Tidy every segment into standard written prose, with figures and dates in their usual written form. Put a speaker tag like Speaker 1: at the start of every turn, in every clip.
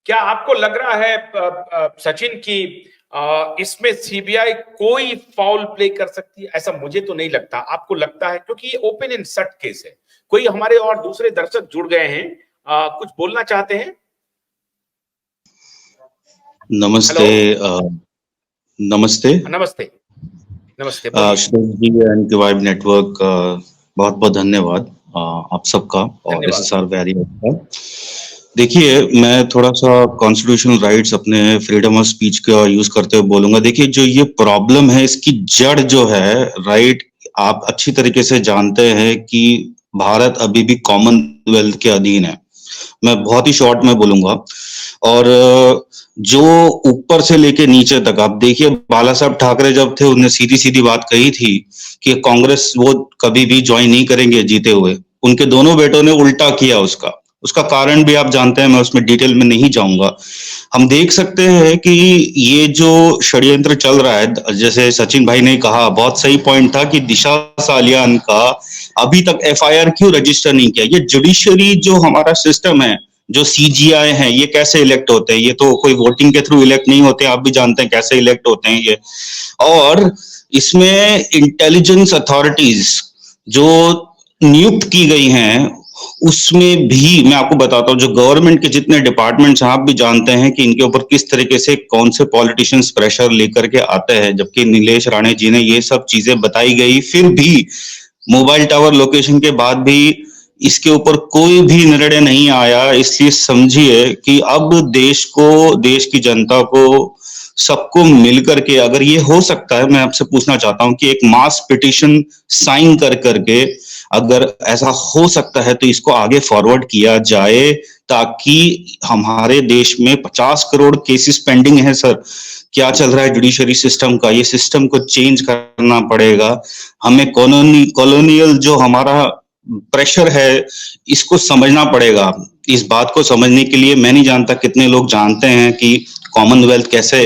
Speaker 1: क्या आपको लग रहा है सचिन की इसमें सीबीआई कोई फाउल प्ले कर सकती है? ऐसा मुझे तो नहीं लगता, आपको लगता है? क्योंकि ये ओपन एंड शट केस है। कोई हमारे और दूसरे दर्शक जुड़ गए हैं, कुछ बोलना चाहते हैं?
Speaker 2: नमस्ते। नमस्ते
Speaker 1: नमस्ते। नमस्ते, बोलिए।
Speaker 2: जी एंड डिवाइड नेटवर्क, बहुत बहुत धन्यवाद आप सबका, और दिस इज आवर वेरी देखिए, मैं थोड़ा सा कॉन्स्टिट्यूशनल राइट्स, अपने फ्रीडम ऑफ स्पीच का यूज करते हुए बोलूंगा। देखिए, जो ये प्रॉब्लम है, इसकी जड़ जो है, राइट, आप अच्छी तरीके से जानते हैं कि भारत अभी भी कॉमनवेल्थ के अधीन है। मैं बहुत ही शॉर्ट में बोलूंगा। और जो ऊपर से लेके नीचे तक आप देखिए, बाला साहब ठाकरे जब थे, उन्होंने सीधी सीधी बात कही थी कि कांग्रेस वो कभी भी ज्वाइन नहीं करेंगे जीते हुए। उनके दोनों बेटों ने उल्टा किया। उसका उसका कारण भी आप जानते हैं, मैं उसमें डिटेल में नहीं जाऊंगा। हम देख सकते हैं कि ये जो षड्यंत्र चल रहा है, जैसे सचिन भाई ने कहा, बहुत सही पॉइंट था कि दिशा सालियान का अभी तक एफआईआर क्यों रजिस्टर नहीं किया। ये जुडिशरी जो हमारा सिस्टम है, जो सीजीआई है, ये कैसे इलेक्ट होते हैं? ये तो कोई वोटिंग के थ्रू इलेक्ट नहीं होते, आप भी जानते हैं कैसे इलेक्ट होते हैं ये। और इसमें इंटेलिजेंस अथॉरिटीज जो नियुक्त की गई हैं, उसमें भी मैं आपको बताता हूँ, जो गवर्नमेंट के जितने डिपार्टमेंट्स हैं, आप भी जानते हैं कि इनके ऊपर किस तरीके से कौन से पॉलिटिशियंस प्रेशर लेकर के आते हैं। जबकि नीलेश राणे जी ने ये सब चीजें बताई गई, फिर भी मोबाइल टावर लोकेशन के बाद भी इसके ऊपर कोई भी निर्णय नहीं आया। इसलिए समझिए कि अब देश को, देश की जनता को, सबको मिलकर के, अगर ये हो सकता है, मैं आपसे पूछना चाहता हूं कि एक मास पिटिशन साइन कर करके अगर ऐसा हो सकता है तो इसको आगे फॉरवर्ड किया जाए, ताकि हमारे देश में 50 करोड़ केसेस पेंडिंग है। सर, क्या चल रहा है जुडिशरी सिस्टम का? ये सिस्टम को चेंज करना पड़ेगा हमें। कॉलोनियल जो हमारा प्रेशर है, इसको समझना पड़ेगा। इस बात को समझने के लिए मैं नहीं जानता कितने लोग जानते हैं कि कॉमनवेल्थ कैसे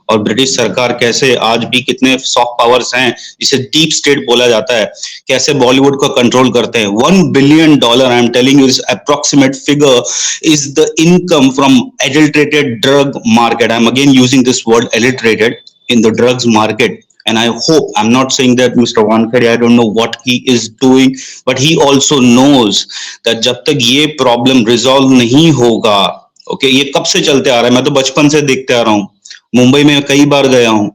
Speaker 2: और ब्रिटिश सरकार कैसे आज भी कितने सॉफ्ट पावर्स हैं, जिसे डीप स्टेट बोला जाता है, कैसे बॉलीवुड को कंट्रोल करते हैं। $1 billion, I am telling you, is approximate figure, is the income from adulterated drug market. I am again using this word, adulterated, in the drugs market. And I hope, I'm not saying that Mr. Wankhede, I don't know what he is doing, but he also knows that जब तक ये problem resolve नहीं होगा, okay, ये कब से चलते आ रहा है, मैं तो बचपन से देखते आ रहा हूँ। मुंबई में कई बार गया हूँ,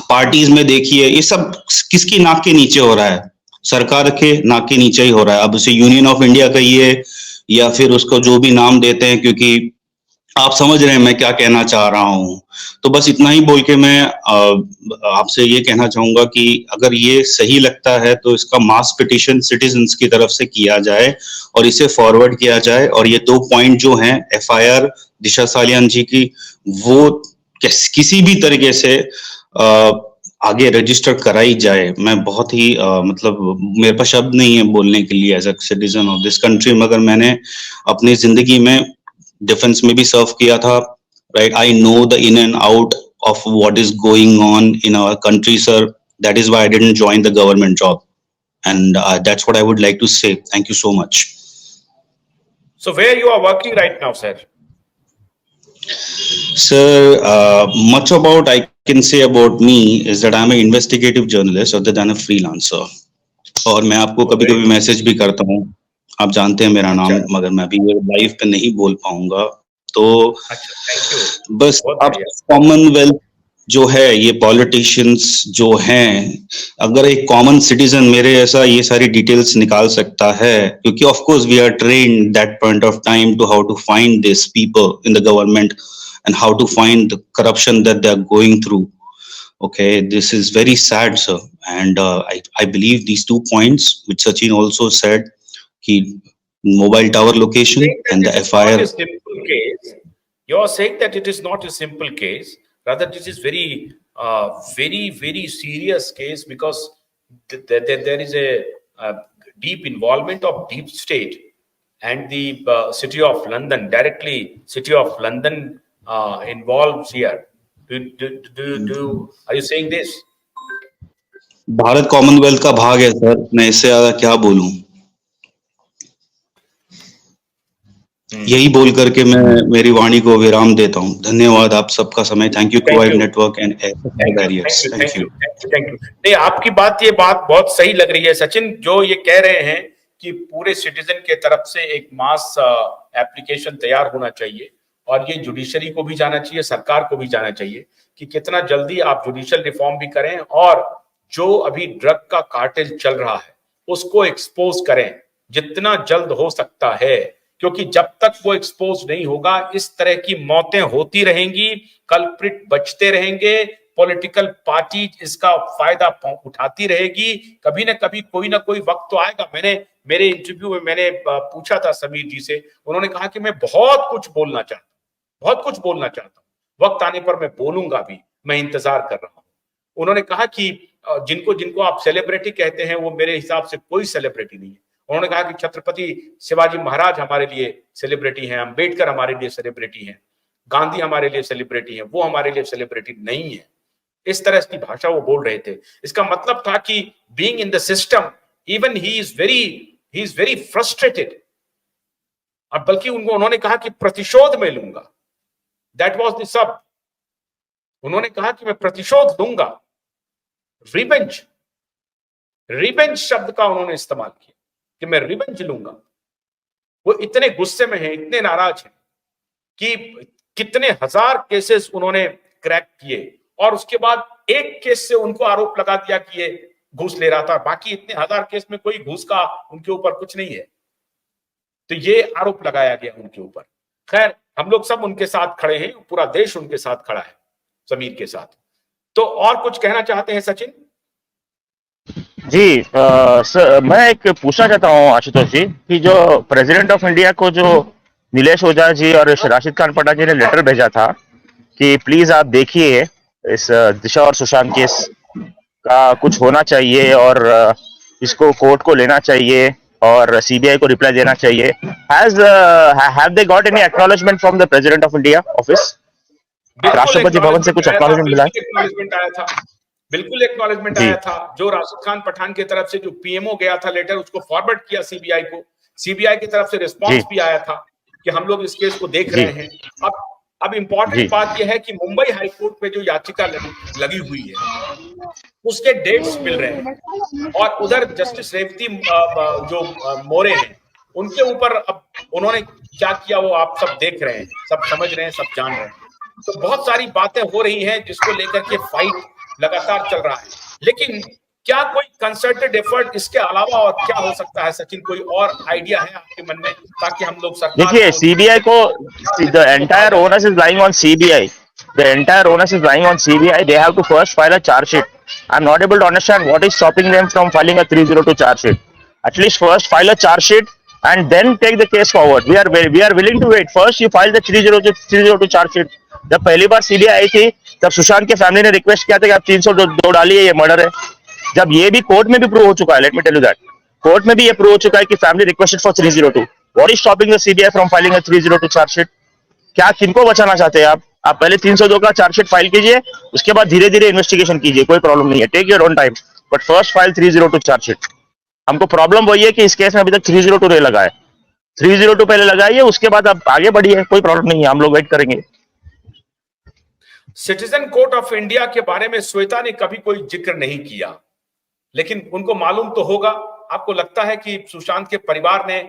Speaker 2: पार्टीज में देखिए, ये सब किसकी नाक के नीचे हो रहा है? सरकार के नाक के नीचे ही हो रहा है। अब उसे यूनियन ऑफ इंडिया कहिए या फिर उसको जो भी नाम देते हैं, क्योंकि आप समझ रहे हैं मैं क्या कहना चाह रहा हूं। तो बस इतना ही बोल के मैं आपसे ये कहना चाहूंगा कि अगर ये सही लगता है तो इसका मास पिटिशन सिटीजन्स की तरफ से किया जाए और इसे फॉरवर्ड किया जाए। और ये 2 पॉइंट जो हैं एफआईआर दिशा सालियान जी की, वो किसी भी तरीके से आगे रजिस्टर कराई जाए। मैं बहुत ही मतलब मेरे पास शब्द नहीं है बोलने के लिए as a citizen of this country, मगर मैंने अपनी जिंदगी में डिफेंस में भी सर्व किया था, right? I know the in and out of what is going on in our country, sir. That is why I didn't join the government job, and that's what I would like to say. Thank you so much.
Speaker 1: So where you are working right now, sir?
Speaker 2: Sir, much about I can say about me is that I'm an investigative journalist other than a freelancer. और मैं आपको कभी कभी message भी करता हूँ, आप जानते हैं मेरा नाम, मगर मैं अभी लाइव पे नहीं बोल पाऊंगा। तो बस आप कॉमनवेल्थ जो है, ये पॉलिटिशियंस जो हैं, अगर एक कॉमन सिटीजन मेरे ऐसा ये सारी डिटेल्स निकाल सकता है, क्योंकि of course we are trained that point of time to how to find this people in the government and how to find the corruption that they are going through. Okay, this is very sad, sir. And I believe these 2 points which Sachin also said, he mobile tower location and the FIR.
Speaker 1: Not a simple case. You are saying that it is not a simple case. Rather, this is very, very serious case, because there is a deep involvement of deep state and the city of London, directly city of London involved here. Are you saying this?
Speaker 2: Bharat Commonwealth का भाग है sir, मैं इससे ज्यादा क्या बोलूं। यही बोल करके मैं मेरी वाणी को विराम देता हूँ। धन्यवाद आप सबका समय। थैंक यू
Speaker 1: थैंक
Speaker 2: कोवाइब
Speaker 1: you,
Speaker 2: network and
Speaker 1: thank you, thank
Speaker 2: barriers.
Speaker 1: You,
Speaker 2: thank
Speaker 1: thank
Speaker 2: you.
Speaker 1: You, thank you, thank you. नहीं, आपकी बात, ये बात बहुत सही लग रही है सचिन, जो ये कह रहे हैं कि पूरे सिटीजन के तरफ से एक मास एप्लीकेशन तैयार होना चाहिए, और ये जुडिशरी को भी जाना चाहिए, सरकार को भी जाना चाहिए कि कितना जल्दी आप जुडिशियल रिफॉर्म भी करें, और जो अभी ड्रग का कार्टेल चल रहा है उसको एक्सपोज करें जितना जल्द हो सकता है, क्योंकि जब तक वो एक्सपोज नहीं होगा इस तरह की मौतें होती रहेंगी, कल्प्रिट बचते रहेंगे, पॉलिटिकल पार्टी इसका फायदा उठाती रहेगी। कभी ना कभी कोई ना कोई वक्त तो आएगा। मैंने मेरे इंटरव्यू में मैंने पूछा था समीर जी से, उन्होंने कहा कि मैं बहुत कुछ बोलना चाहता हूं, बहुत कुछ बोलना चाहता हूं, वक्त आने पर मैं बोलूंगा भी, मैं इंतजार कर रहा हूं। उन्होंने कहा कि जिनको जिनको आप सेलिब्रिटी कहते हैं वो मेरे हिसाब से कोई सेलिब्रिटी नहीं है। उन्होंने कहा कि छत्रपति शिवाजी महाराज हमारे लिए सेलिब्रिटी हैं, अम्बेडकर हमारे लिए सेलिब्रिटी हैं, गांधी हमारे लिए सेलिब्रिटी हैं, वो हमारे लिए सेलिब्रिटी नहीं है। इस तरह की भाषा वो बोल रहे थे। इसका मतलब था कि being in the system, even he is very frustrated, और बल्कि उनको उन्होंने कहा कि प्रतिशोध में लूंगा, दैट वाज द सब। उन्होंने कहा कि मैं प्रतिशोध लूंगा, रिवेंज, रिवेंज शब्द का उन्होंने इस्तेमाल किया कि मैं रिवेंज लूंगा। वो इतने गुस्से में हैं, इतने नाराज हैं कि कितने हजार केसेस उन्होंने क्रैक किए, और उसके बाद एक केस से उनको आरोप लगा दिया कि ये घूस ले रहा था, बाकी इतने हजार केस में कोई घूस का उनके ऊपर कुछ नहीं है, तो ये आरोप लगाया गया उनके ऊपर। खैर, हम लोग सब उनके साथ खड़े हैं, पूरा देश उनके साथ खड़ा है, समीर के साथ। तो और कुछ कहना चाहते हैं सचिन?
Speaker 3: जी सर, मैं एक पूछना चाहता हूँ आशुतोष जी कि जो प्रेसिडेंट ऑफ इंडिया को जो नीलेश ओझा जी और राशिद खान पठान जी ने लेटर भेजा था कि प्लीज आप देखिए इस दिशा और सुशांत केस का कुछ होना चाहिए, और इसको कोर्ट को लेना चाहिए और सीबीआई को रिप्लाई देना चाहिए। Have they got any acknowledgement from the president of India office?
Speaker 1: बिल्कुल
Speaker 3: राष्ट्रपति भवन से कुछ
Speaker 1: एक्नॉलेजमेंट आया था,
Speaker 3: एक्नॉलेजमेंट मिला?
Speaker 1: बिल्कुल एक्नॉलेजमेंट आया था, बिल्कुल एक्नॉलेजमेंट
Speaker 3: जी
Speaker 1: आया था। जो राशिद खान पठान की तरफ से जो पीएमओ गया था लेटर, उसको फॉरवर्ड किया सीबीआई को, सीबीआई की तरफ से
Speaker 3: जी
Speaker 1: रिस्पांस भी आया था कि हम लोग इस केस को देख
Speaker 3: जी
Speaker 1: रहे हैं। अब इंपॉर्टेंट
Speaker 3: जी
Speaker 1: बात यह है कि मुंबई हाईकोर्ट में जो याचिका लगी हुई है उसके डेट्स मिल रहे हैं, और उधर जस्टिस रेवती जो मोरे हैं, उनके ऊपर अब उन्होंने क्या किया वो आप सब देख रहे हैं, सब समझ रहे हैं, सब जान रहे हैं। तो बहुत सारी बातें हो रही हैं जिसको लेकर के फाइट लगातार चल रहा है, लेकिन क्या कोई कंसर्टेड एफर्ट इसके अलावा और क्या हो सकता है सचिन? कोई और आइडिया है आपके मन में, ताकि हम लोग सरकार
Speaker 3: देखिए
Speaker 1: को,
Speaker 3: सीबीआई को, the entire onus is lying on CBI, the entire onus is lying on CBI. They have to first file a charge sheet. I'm not able to understand what is stopping them from filing a 302 charge sheet. At least first file a charge sheet and then take the case forward. We are willing to wait. First you file the 302 charge sheet. जब पहली बार CBI आई थी तब सुशांत के family ने request किया था कि आप 302 डालिए, ये मर्डर है। जब ये भी कोर्ट में भी प्रूव हो चुका है, let me tell you that, court में भी ये प्रूव हो चुका है कि family requested for 302। What is stopping the CBI from filing a 302 charge sheet? क्या किनको बचाना चाहते हैं आप पहले 302 का चार्जशीट फाइल कीजिए, उसके बाद धीरे धीरे इन्वेस्टिगेशन कीजिए, कोई प्रॉब्लम नहीं है, take your own time, but first file 302 charge sheet. हमको प्रॉब्लम वही है कि इस केस में अभी तक 302 नहीं लगा है। 302 पहले लगाइए, उसके बाद आप आगे बढ़िए, कोई प्रॉब्लम नहीं है, हम लोग वेट करेंगे।
Speaker 1: सिटीजन कोर्ट ऑफ इंडिया के बारे में श्वेता ने कभी कोई जिक्र नहीं किया, लेकिन उनको मालूम तो होगा। आपको लगता है कि सुशांत के परिवार ने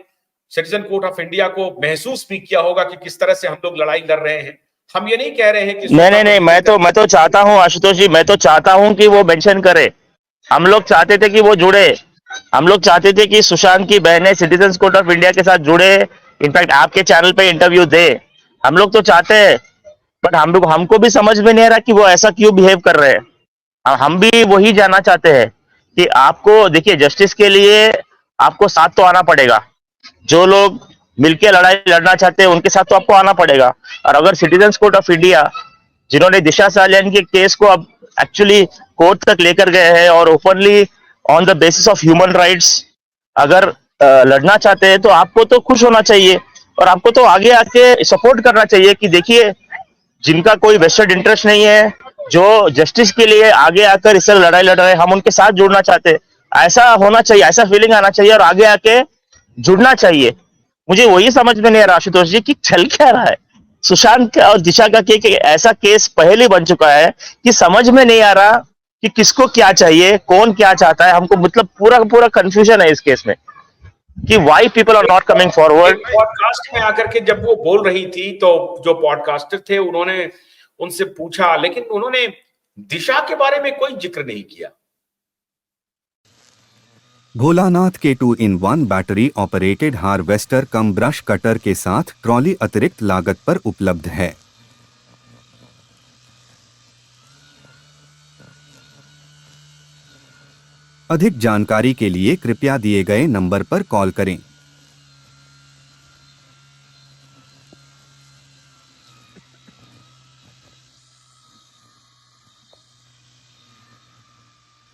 Speaker 1: सिटीजन कोर्ट ऑफ इंडिया को महसूस भी किया होगा कि किस तरह से हम लोग लड़ाई लड़ रहे हैं? हम ये नहीं कह रहे हैं कि
Speaker 3: नहीं, मैं तो चाहता हूं आशुतोष जी, मैं तो चाहता हूं कि वो मेंशन करे। हम लोग चाहते थे कि वो जुड़े, हम लोग चाहते थे कि सुशांत की बहनें सिटीजन कोर्ट ऑफ इंडिया के साथ जुड़े, इनफैक्ट आपके चैनल पे इंटरव्यू दे, हम लोग तो चाहते हैं, बट हमको भी समझ में नहीं आ रहा कि वो ऐसा क्यों बिहेव कर रहे हैं। हम भी वही जानना चाहते हैं कि आपको, देखिए, जस्टिस के लिए आपको साथ तो आना पड़ेगा। जो लोग मिलके लड़ाई लड़ना चाहते हैं उनके साथ तो आपको आना पड़ेगा। और अगर सिटीजन कोर्ट ऑफ इंडिया, जिन्होंने दिशा सालियान के केस को अब एक्चुअली कोर्ट तक लेकर गए हैं और openly on the basis of human rights अगर लड़ना चाहते हैं, तो आपको तो खुश होना चाहिए और आपको तो आगे आके सपोर्ट करना चाहिए कि देखिए, जिनका कोई वेस्टेड इंटरेस्ट नहीं है, जो जस्टिस के लिए आगे आकर इससे लड़ाई लड़ रहे हैं, हम उनके साथ जुड़ना चाहते हैं। ऐसा होना चाहिए, ऐसा फीलिंग आना चाहिए और आगे आके जुड़ना चाहिए। मुझे वही समझ में नहीं आ रहा आशुतोष जी कि चल क्या रहा है। सुशांत का और दिशा का ऐसा केस पहले बन चुका है कि समझ में नहीं आ रहा कि किसको क्या चाहिए, कौन क्या चाहता है। हमको मतलब पूरा पूरा कंफ्यूजन है इस केस में कि why people are not coming forward.
Speaker 1: Podcast में आकर के जब वो बोल रही थी तो जो पॉडकास्टर थे उन्होंने उनसे पूछा, लेकिन उन्होंने दिशा के बारे में कोई जिक्र नहीं किया।
Speaker 4: भोलानाथ के 2-in-1 बैटरी ऑपरेटेड हार्वेस्टर कम ब्रश कटर के साथ ट्रॉली अतिरिक्त लागत पर उपलब्ध है। अधिक जानकारी के लिए कृपया दिए गए नंबर पर कॉल करें।